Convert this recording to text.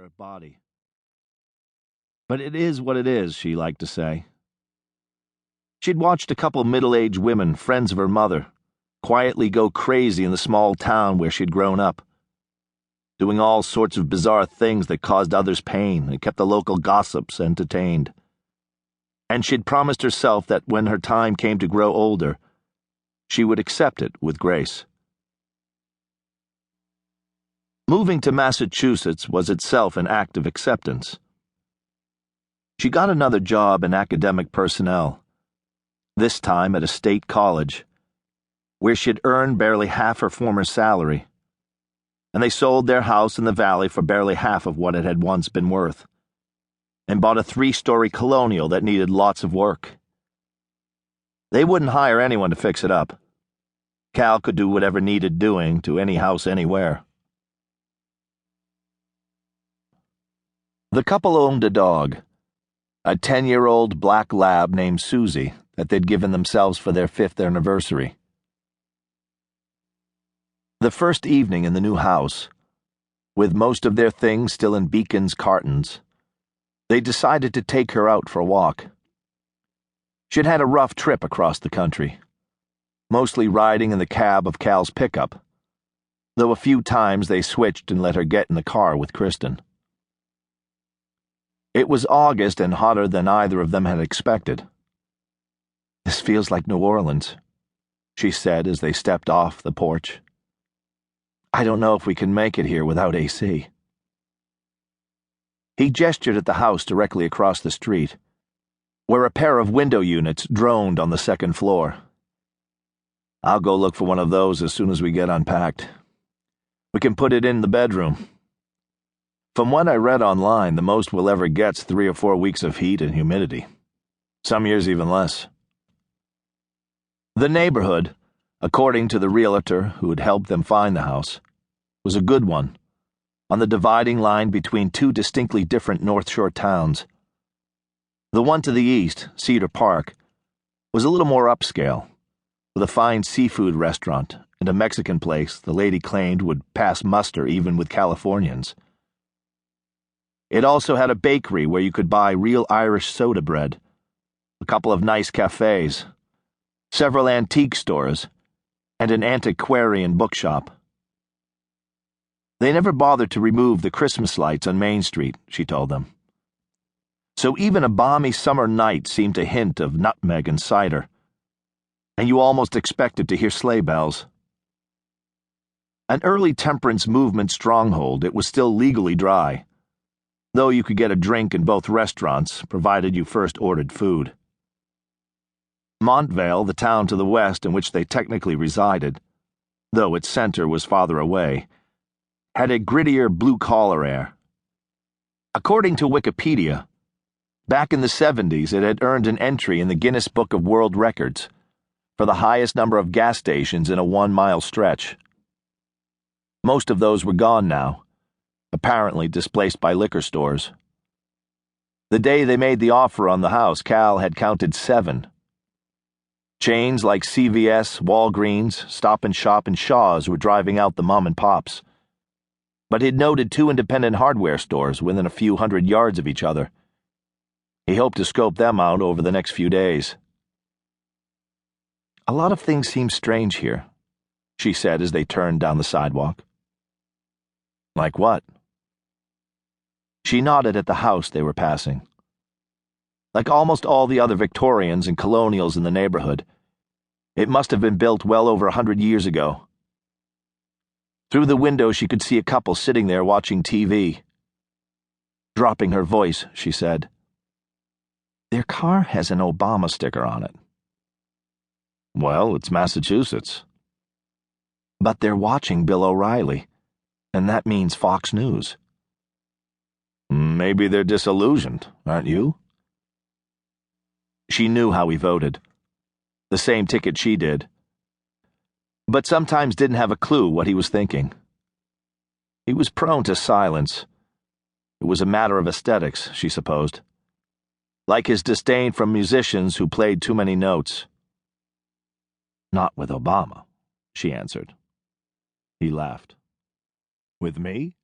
her body. But it is what it is, she liked to say. She'd watched a couple middle-aged women, friends of her mother, quietly go crazy in the small town where she'd grown up, doing all sorts of bizarre things that caused others pain and kept the local gossips entertained. And she'd promised herself that when her time came to grow older, she would accept it with grace. Moving to Massachusetts was itself an act of acceptance. She got another job in academic personnel, this time at a state college, where she'd earned barely half her former salary, and they sold their house in the valley for barely half of what it had once been worth, and bought a 3-story colonial that needed lots of work. They wouldn't hire anyone to fix it up. Cal could do whatever needed doing to any house anywhere. The couple owned a dog, a 10-year-old black lab named Susie that they'd given themselves for their 5th anniversary. The first evening in the new house, with most of their things still in Beacon's cartons, they decided to take her out for a walk. She'd had a rough trip across the country, mostly riding in the cab of Cal's pickup, though a few times they switched and let her get in the car with Kristin. It was August and hotter than either of them had expected. "This feels like New Orleans," she said as they stepped off the porch. "I don't know if we can make it here without AC." He gestured at the house directly across the street, where a pair of window units droned on the 2nd floor. "I'll go look for one of those as soon as we get unpacked. We can put it in the bedroom. From what I read online, the most we'll ever get's 3 or 4 weeks of heat and humidity. Some years even less." The neighborhood, according to the realtor who had helped them find the house, was a good one, on the dividing line between 2 distinctly different North Shore towns. The one to the east, Cedar Park, was a little more upscale, with a fine seafood restaurant and a Mexican place the lady claimed would pass muster even with Californians. It also had a bakery where you could buy real Irish soda bread, a couple of nice cafes, several antique stores, and an antiquarian bookshop. They never bothered to remove the Christmas lights on Main Street, she told them. So even a balmy summer night seemed to hint of nutmeg and cider, and you almost expected to hear sleigh bells. An early temperance movement stronghold, it was still legally dry, though you could get a drink in both restaurants, provided you first ordered food. Montvale, the town to the west in which they technically resided, though its center was farther away, had a grittier blue-collar air. According to Wikipedia, back in the 70s it had earned an entry in the Guinness Book of World Records for the highest number of gas stations in a 1-mile stretch. Most of those were gone now, apparently displaced by liquor stores. The day they made the offer on the house, Cal had counted 7. Chains like CVS, Walgreens, Stop and Shop, and Shaw's were driving out the mom and pops. But he'd noted 2 independent hardware stores within a few hundred yards of each other. He hoped to scope them out over the next few days. "A lot of things seem strange here," she said as they turned down the sidewalk. "Like what?" She nodded at the house they were passing. Like almost all the other Victorians and colonials in the neighborhood, it must have been built well over 100 years ago. Through the window she could see a couple sitting there watching TV. Dropping her voice, she said, "Their car has an Obama sticker on it." "Well, it's Massachusetts." "But they're watching Bill O'Reilly, and that means Fox News." "Maybe they're disillusioned, aren't you?" She knew how he voted. The same ticket she did. But sometimes didn't have a clue what he was thinking. He was prone to silence. It was a matter of aesthetics, she supposed. Like his disdain from musicians who played too many notes. "Not with Obama," she answered. He laughed. "With me?"